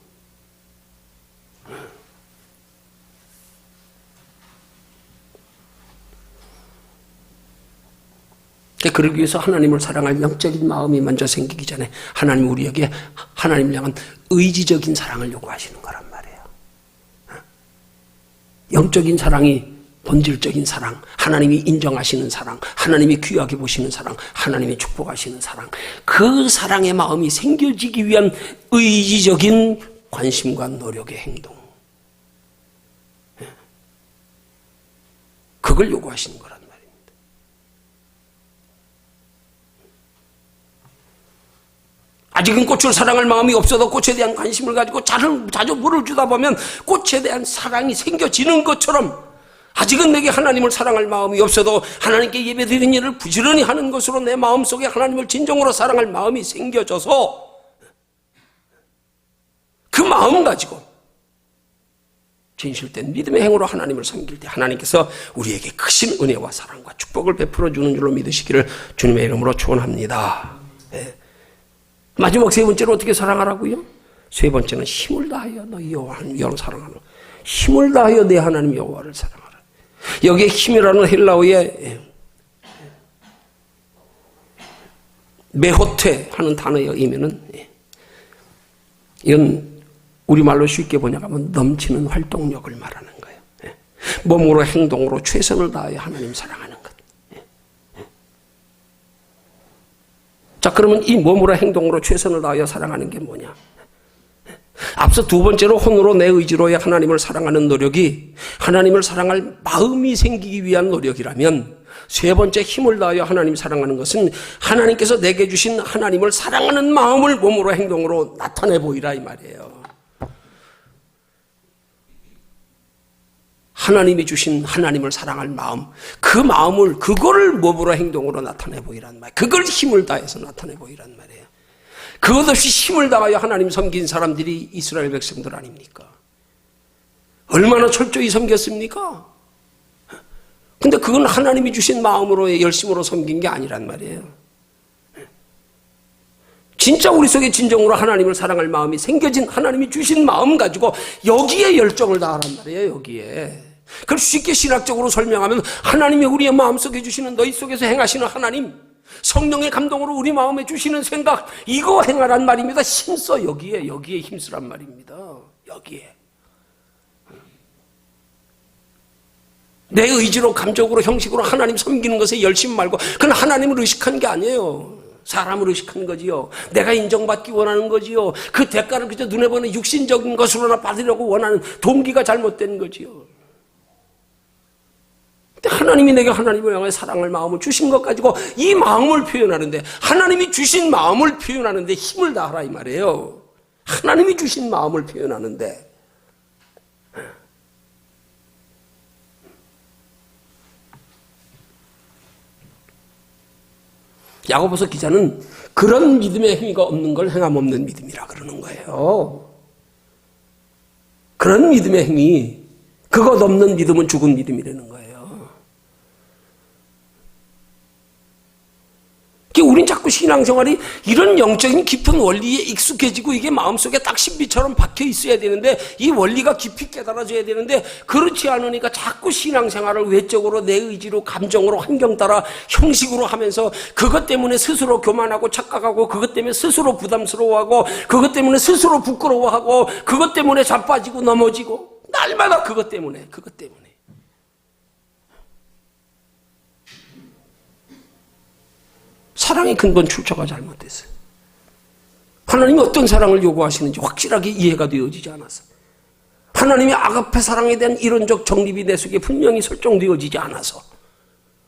그러기 위해서 하나님을 사랑할 영적인 마음이 먼저 생기기 전에 하나님 우리에게 하나님을 향한 의지적인 사랑을 요구하시는 거란 말이에요. 영적인 사랑이 본질적인 사랑, 하나님이 인정하시는 사랑, 하나님이 귀하게 보시는 사랑, 하나님이 축복하시는 사랑, 그 사랑의 마음이 생겨지기 위한 의지적인 관심과 노력의 행동, 그걸 요구하시는 거란 말입니다. 아직은 꽃을 사랑할 마음이 없어도 꽃에 대한 관심을 가지고 자주 물을 주다 보면 꽃에 대한 사랑이 생겨지는 것처럼, 아직은 내게 하나님을 사랑할 마음이 없어도 하나님께 예배드리는 일을 부지런히 하는 것으로 내 마음속에 하나님을 진정으로 사랑할 마음이 생겨져서 그 마음 가지고 진실된 믿음의 행으로 하나님을 섬길 때 하나님께서 우리에게 크신 은혜와 사랑과 축복을 베풀어 주는 줄로 믿으시기를 주님의 이름으로 축원합니다. 네. 마지막 세 번째로 어떻게 사랑하라고요? 세 번째는 힘을 다하여 너희 여호와를 사랑하라. 힘을 다하여 내 하나님 여호와를 사랑하라. 여기에 힘이라는 헬라어의 메호테 하는 단어의 의미는, 이건 우리말로 쉽게 번역하면 넘치는 활동력을 말하는 거예요. 몸으로 행동으로 최선을 다하여 하나님 사랑하는 것. 자, 그러면 이 몸으로 행동으로 최선을 다하여 사랑하는 게 뭐냐? 앞서 두 번째로 혼으로 내 의지로의 하나님을 사랑하는 노력이 하나님을 사랑할 마음이 생기기 위한 노력이라면, 세 번째 힘을 다하여 하나님 사랑하는 것은 하나님께서 내게 주신 하나님을 사랑하는 마음을 몸으로 행동으로 나타내 보이라 이 말이에요. 하나님이 주신 하나님을 사랑할 마음, 그 마음을, 그거를 몸으로 행동으로 나타내 보이란 말이에요. 그걸 힘을 다해서 나타내 보이란 말이에요. 그것 없이 힘을 다하여 하나님 섬긴 사람들이 이스라엘 백성들 아닙니까? 얼마나 철저히 섬겼습니까? 근데 그건 하나님이 주신 마음으로의 열심으로 섬긴 게 아니란 말이에요. 진짜 우리 속에 진정으로 하나님을 사랑할 마음이 생겨진 하나님이 주신 마음 가지고 여기에 열정을 다하란 말이에요. 여기에. 그걸 쉽게 신학적으로 설명하면 하나님이 우리의 마음속에 주시는 너희 속에서 행하시는 하나님, 성령의 감동으로 우리 마음에 주시는 생각, 이거 행하란 말입니다. 힘써 여기에 힘쓰란 말입니다. 여기에. 내 의지로 감정으로 형식으로 하나님 섬기는 것에 열심 말고, 그건 하나님을 의식한 게 아니에요. 사람을 의식한 거지요. 내가 인정받기 원하는 거지요. 그 대가를 그저 눈에 보는 육신적인 것으로나 받으려고 원하는 동기가 잘못된 거지요. 하나님이 내게 하나님을 향해 사랑할 마음을 주신 것 가지고 이 마음을 표현하는데, 하나님이 주신 마음을 표현하는데 힘을 다하라 이 말이에요. 하나님이 주신 마음을 표현하는데, 야고보서 기자는 그런 믿음의 행위가 없는 걸 행함 없는 믿음이라 그러는 거예요. 그런 믿음의 행위, 그것 없는 믿음은 죽은 믿음이라는 거예요. 우린 자꾸 신앙생활이 이런 영적인 깊은 원리에 익숙해지고 이게 마음속에 딱 신비처럼 박혀 있어야 되는데, 이 원리가 깊이 깨달아져야 되는데, 그렇지 않으니까 자꾸 신앙생활을 외적으로 내 의지로 감정으로 환경 따라 형식으로 하면서 그것 때문에 스스로 교만하고 착각하고, 그것 때문에 스스로 부담스러워하고, 그것 때문에 스스로 부끄러워하고, 그것 때문에 자빠지고 넘어지고, 날마다 그것 때문에. 사랑의 근본 출처가 잘못됐어요. 하나님이 어떤 사랑을 요구하시는지 확실하게 이해가 되어지지 않았어. 하나님의 아가페 사랑에 대한 이론적 정립이 내 속에 분명히 설정되어지지 않아서,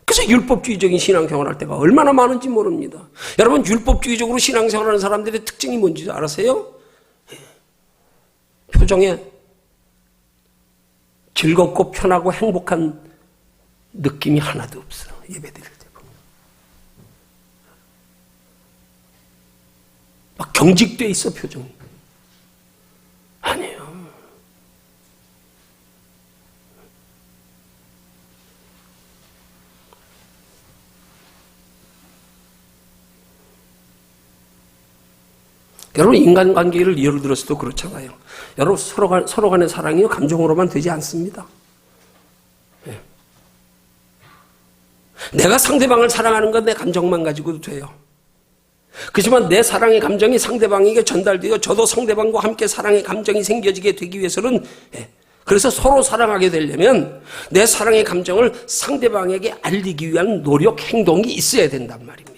그래서 율법주의적인 신앙생활을 할 때가 얼마나 많은지 모릅니다. 여러분, 율법주의적으로 신앙생활하는 사람들의 특징이 뭔지 아세요? 표정에 즐겁고 편하고 행복한 느낌이 하나도 없어. 예배드릴 때 보면 막 경직돼 있어, 표정이. 아니에요. 여러분, 인간관계를 예를 들어서도 그렇잖아요. 여러분, 서로 간의 사랑이 감정으로만 되지 않습니다. 네. 내가 상대방을 사랑하는 건 내 감정만 가지고도 돼요. 그렇지만 내 사랑의 감정이 상대방에게 전달되어 저도 상대방과 함께 사랑의 감정이 생겨지게 되기 위해서는, 그래서 서로 사랑하게 되려면 내 사랑의 감정을 상대방에게 알리기 위한 노력, 행동이 있어야 된단 말입니다.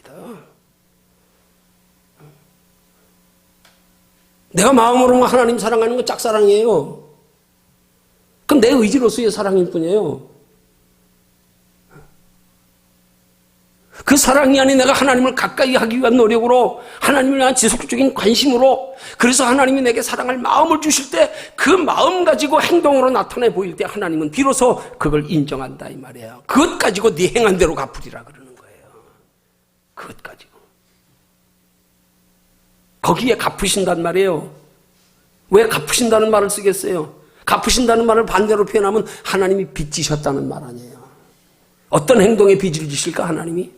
내가 마음으로 하나님 사랑하는 건 짝사랑이에요. 그건 내 의지로서의 사랑일 뿐이에요. 그 사랑이 아닌 내가 하나님을 가까이 하기 위한 노력으로, 하나님을 위한 지속적인 관심으로, 그래서 하나님이 내게 사랑할 마음을 주실 때 그 마음 가지고 행동으로 나타내 보일 때 하나님은 비로소 그걸 인정한다 이 말이에요. 그것 가지고 네 행한 대로 갚으리라 그러는 거예요. 그것 가지고. 거기에 갚으신단 말이에요. 왜 갚으신다는 말을 쓰겠어요? 갚으신다는 말을 반대로 표현하면 하나님이 빚지셨다는 말 아니에요. 어떤 행동에 빚을 지실까 하나님이?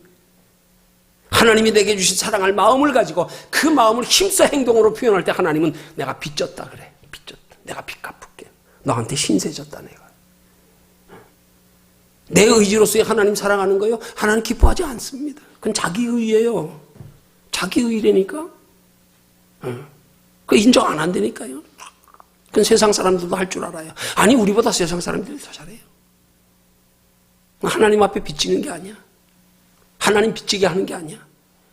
하나님이 내게 주신 사랑할 마음을 가지고 그 마음을 힘써 행동으로 표현할 때 하나님은 내가 빚졌다 그래. 빚졌다. 내가 빚 갚을게. 너한테 신세졌다 내가. 내 의지로서의 하나님 사랑하는 거요? 하나님 기뻐하지 않습니다. 그건 자기 의예요. 자기 의라니까. 그 인정 안 한다니까요. 그건 세상 사람들도 할 줄 알아요. 아니, 우리보다 세상 사람들이 더 잘해요. 하나님 앞에 빚지는 게 아니야. 하나님 빚지게 하는 게 아니야.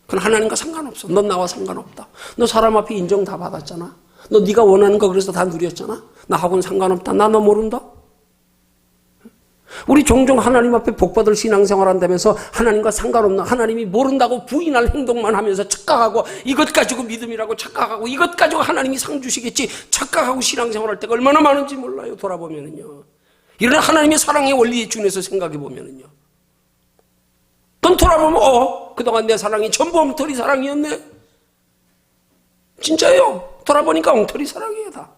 그건 하나님과 상관없어. 넌 나와 상관없다. 너 사람 앞에 인정 다 받았잖아. 너 네가 원하는 거 그래서 다 누렸잖아. 나하고는 상관없다. 나 너 모른다. 우리 종종 하나님 앞에 복받을 신앙생활 한다면서 하나님과 상관없나, 하나님이 모른다고 부인할 행동만 하면서 착각하고, 이것 가지고 믿음이라고 착각하고, 이것 가지고 하나님이 상 주시겠지 착각하고 신앙생활 할 때가 얼마나 많은지 몰라요. 돌아보면은요. 이런 하나님의 사랑의 원리에 준해서 생각해 보면은요. 그건 돌아보면 그동안 내 사랑이 전부 엉터리 사랑이었네. 진짜요. 돌아보니까 엉터리 사랑이에요 다.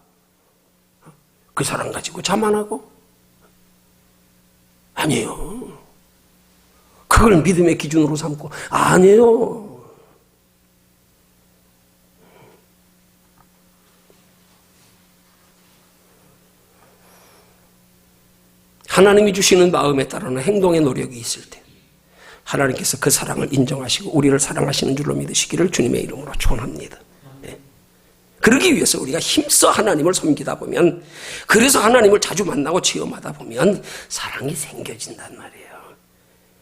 그 사랑 가지고 자만하고. 아니에요. 그걸 믿음의 기준으로 삼고. 아니에요. 하나님이 주시는 마음에 따르는 행동의 노력이 있을 때 하나님께서 그 사랑을 인정하시고 우리를 사랑하시는 줄로 믿으시기를 주님의 이름으로 축원합니다. 그러기 위해서 우리가 힘써 하나님을 섬기다 보면, 그래서 하나님을 자주 만나고 체험하다 보면 사랑이 생겨진단 말이에요.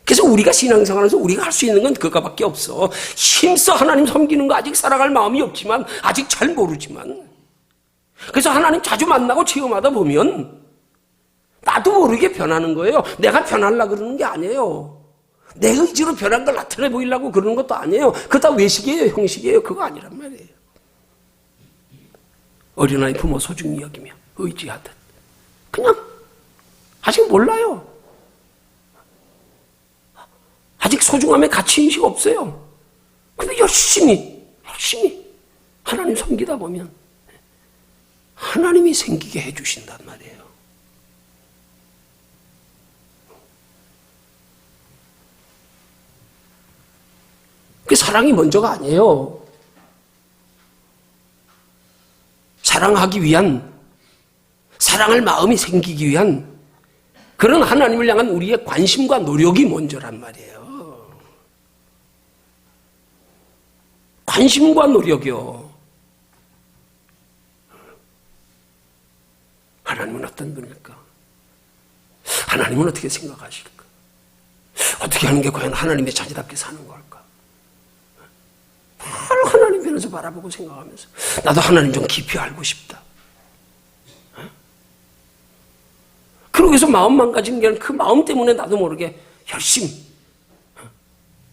그래서 우리가 신앙생활에서 우리가 할 수 있는 건 그거밖에 없어. 힘써 하나님 섬기는 거 아직 사랑할 마음이 없지만, 아직 잘 모르지만, 그래서 하나님 자주 만나고 체험하다 보면 나도 모르게 변하는 거예요. 내가 변하려고 그러는 게 아니에요. 내 의지로 변한 걸 나타내 보이려고 그러는 것도 아니에요. 그거 다 외식이에요, 형식이에요. 그거 아니란 말이에요. 어린아이 부모 소중히 여기며 의지하듯 그냥 아직 몰라요. 아직 소중함의 가치인식 없어요. 근데 열심히 하나님 섬기다 보면 하나님이 생기게 해주신단 말이에요. 그 사랑이 먼저가 아니에요. 사랑하기 위한, 사랑할 마음이 생기기 위한 그런 하나님을 향한 우리의 관심과 노력이 먼저란 말이에요. 관심과 노력이요. 하나님은 어떤 분일까? 하나님은 어떻게 생각하실까? 어떻게 하는 게 과연 하나님의 자녀답게 사는 걸까? 바로 하나님 편에서 바라보고 생각하면서 나도 하나님 좀 깊이 알고 싶다. 그러고 해서 마음 망가진 게 아니라 그 마음 때문에 나도 모르게 열심히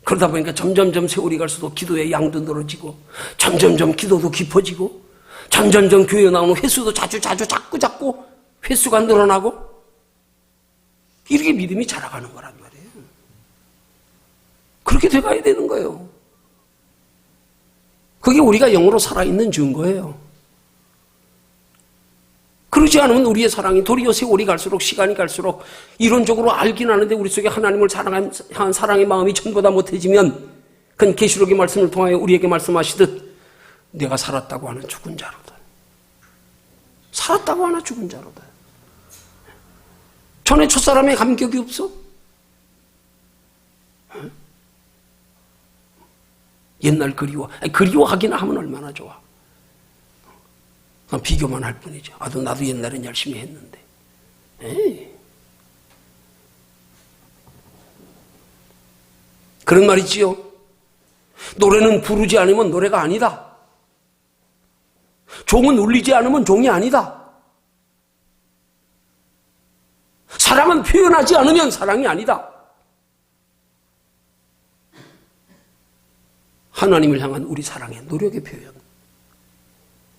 그러다 보니까 점점점 세월이 갈수록 기도의 양도 늘어지고 점점점 기도도 깊어지고 점점점 교회에 나오는 횟수도 자꾸 횟수가 늘어나고 이렇게 믿음이 자라가는 거란 말이에요. 그렇게 돼가야 되는 거예요. 그게 우리가 영으로 살아있는 증거예요. 그러지 않으면 우리의 사랑이 도리어 세월이 갈수록 시간이 갈수록 이론적으로 알긴 하는데 우리 속에 하나님을 사랑한 사랑의 마음이 전보다 못해지면 그건 계시록의 말씀을 통하여 우리에게 말씀하시듯 내가 살았다고 하는 죽은 자로다. 살았다고 하나 죽은 자로다. 전에 첫사람의 감격이 없어? 옛날 그리워하기나 하면 얼마나 좋아. 비교만 할 뿐이죠. 나도 옛날엔 열심히 했는데. 에이. 그런 말 있지요. 노래는 부르지 않으면 노래가 아니다. 종은 울리지 않으면 종이 아니다. 사랑은 표현하지 않으면 사랑이 아니다. 하나님을 향한 우리 사랑의 노력의 표현.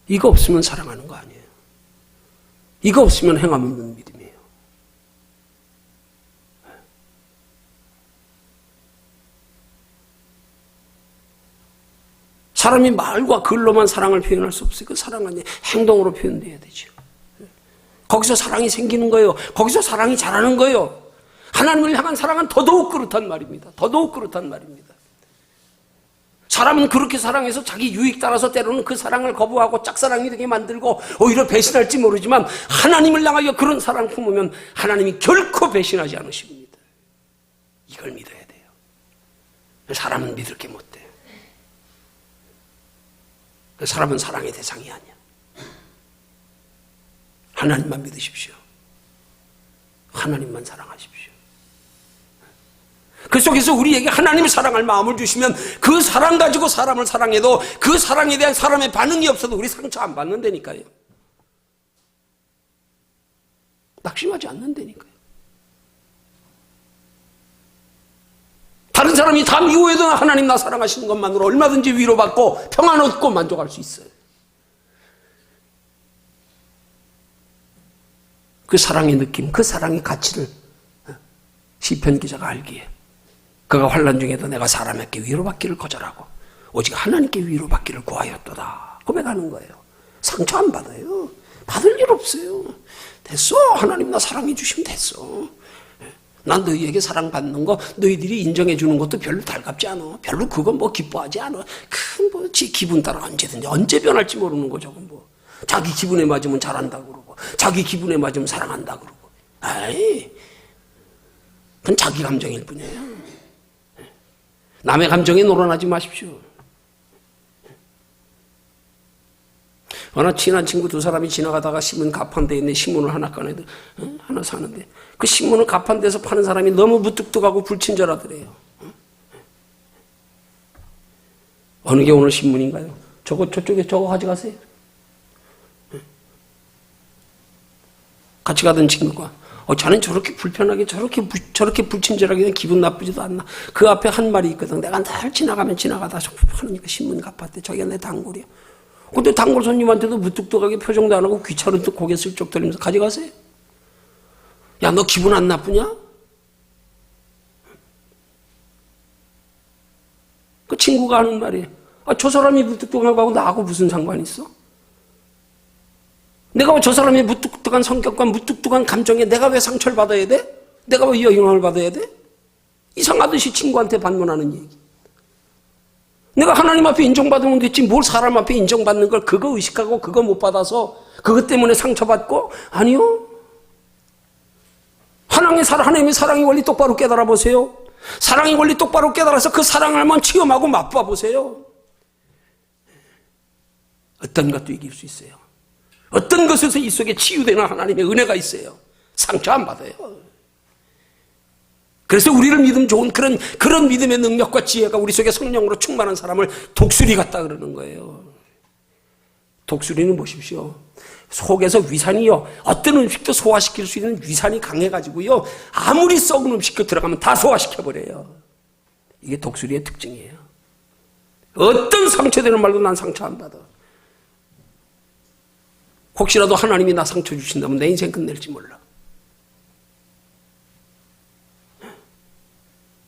이거 없으면 사랑하는 거 아니에요. 이거 없으면 행함 없는 믿음이에요. 사람이 말과 글로만 사랑을 표현할 수 없어요. 그 사랑은 행동으로 표현돼야 되죠. 거기서 사랑이 생기는 거예요. 거기서 사랑이 자라는 거예요. 하나님을 향한 사랑은 더더욱 그렇단 말입니다. 더더욱 그렇단 말입니다. 사람은 그렇게 사랑해서 자기 유익 따라서 때로는 그 사랑을 거부하고 짝사랑이 되게 만들고 오히려 배신할지 모르지만 하나님을 향하여 그런 사랑 품으면 하나님이 결코 배신하지 않으십니다. 이걸 믿어야 돼요. 사람은 믿을 게 못 돼요. 사람은 사랑의 대상이 아니야. 하나님만 믿으십시오. 하나님만 사랑하십시오. 그 속에서 우리에게 하나님을 사랑할 마음을 주시면 그 사랑 가지고 사람을 사랑해도 그 사랑에 대한 사람의 반응이 없어도 우리 상처 안 받는다니까요. 낙심하지 않는다니까요. 다른 사람이 다 미워해도 하나님 나 사랑하시는 것만으로 얼마든지 위로받고 평안 얻고 만족할 수 있어요. 그 사랑의 느낌, 그 사랑의 가치를 시편 기자가 알기에 그가 환난 중에도 내가 사람에게 위로받기를 거절하고 오직 하나님께 위로받기를 구하였도다 고백하는 거예요. 상처 안 받아요. 받을 일 없어요. 됐어. 하나님 나 사랑해 주시면 됐어. 난 너희에게 사랑받는 거 너희들이 인정해 주는 것도 별로 달갑지 않아. 별로 그건 뭐 기뻐하지 않아. 지 기분 따라 언제든지 언제 변할지 모르는 거 저건 뭐. 자기 기분에 맞으면 잘한다 그러고 자기 기분에 맞으면 사랑한다 그러고. 아이 그건 자기 감정일 뿐이에요. 남의 감정에 놀아나지 마십시오. 어느 친한 친구 두 사람이 지나가다가 신문 가판대에 있는 신문을 하나 꺼내들 하나 사는데 그 신문을 가판대에서 파는 사람이 너무 무뚝뚝하고 불친절하더래요. 어느 게 오늘 신문인가요? 저쪽에 저거 가져가세요. 같이 가던 친구가 자넨 저렇게 불편하게 저렇게 불친절하게 기분 나쁘지도 않나. 그 앞에 한 말이 있거든. 내가 늘 지나가다 하니까 신문 가판대 저기가 내 단골이야. 근데 단골 손님한테도 무뚝뚝하게 표정도 안 하고 귀찮은 듯 고개 슬쩍 돌리면서 가져가세요. 야, 너 기분 안 나쁘냐? 그 친구가 하는 말이에요. 저 사람이 무뚝뚝하고 나하고 무슨 상관이 있어? 내가 왜 저 사람의 무뚝뚝한 성격과 무뚝뚝한 감정에 내가 왜 상처를 받아야 돼? 내가 왜 영향을 받아야 돼? 이상하듯이 친구한테 반문하는 얘기. 내가 하나님 앞에 인정받으면 됐지 뭘 사람 앞에 인정받는 걸 그거 의식하고 그거 못 받아서 그것 때문에 상처받고? 아니요. 하나님의 사랑의 원리 똑바로 깨달아 보세요. 사랑의 원리 똑바로 깨달아서 그 사랑을 한번 체험하고 맛봐 보세요. 어떤 것도 이길 수 있어요. 어떤 것에서 이 속에 치유되는 하나님의 은혜가 있어요. 상처 안 받아요. 그래서 우리를 믿음 좋은 그런 믿음의 능력과 지혜가 우리 속에 성령으로 충만한 사람을 독수리 같다 그러는 거예요. 독수리는 보십시오. 속에서 위산이요. 어떤 음식도 소화시킬 수 있는 위산이 강해가지고요. 아무리 썩은 음식도 들어가면 다 소화시켜버려요. 이게 독수리의 특징이에요. 어떤 상처되는 말도 난 상처 안 받아. 혹시라도 하나님이 나 상처 주신다면 내 인생 끝낼지 몰라.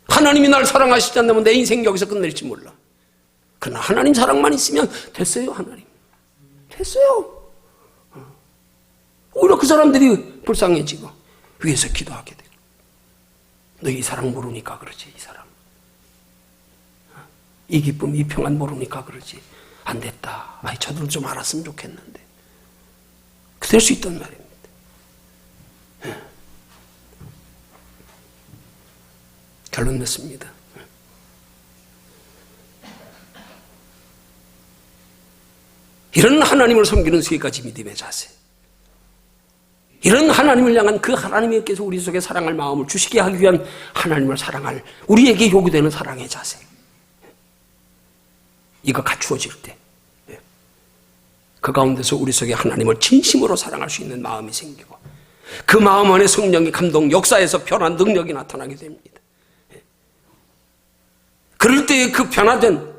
하나님이 날 사랑하시지 않다면 내 인생 여기서 끝낼지 몰라. 그러나 하나님 사랑만 있으면 됐어요. 하나님 됐어요. 오히려 그 사람들이 불쌍해지고 위에서 기도하게 되고 너 이 사랑 모르니까 그러지. 이 사랑 이 기쁨 이 평안 모르니까 그러지. 안 됐다. 저도 좀 알았으면 좋겠는데. 될 수 있단 말입니다. 결론 맺습니다. 이런 하나님을 섬기는 세 가지 믿음의 자세, 이런 하나님을 향한 그 하나님께서 우리 속에 사랑할 마음을 주시게 하기 위한 하나님을 사랑할 우리에게 요구되는 사랑의 자세, 이거 갖추어질 때 그 가운데서 우리 속에 하나님을 진심으로 사랑할 수 있는 마음이 생기고 그 마음 안에 성령의 감동 역사에서 변한 능력이 나타나게 됩니다. 그럴 때에 그 변화된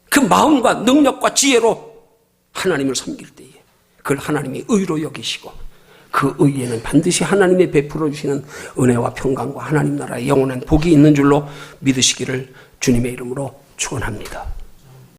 그 마음과 능력과 지혜로 하나님을 섬길 때에 그걸 하나님이 의로 여기시고 그 의에는 반드시 하나님의 베풀어 주시는 은혜와 평강과 하나님 나라의 영원한 복이 있는 줄로 믿으시기를 주님의 이름으로 축원합니다.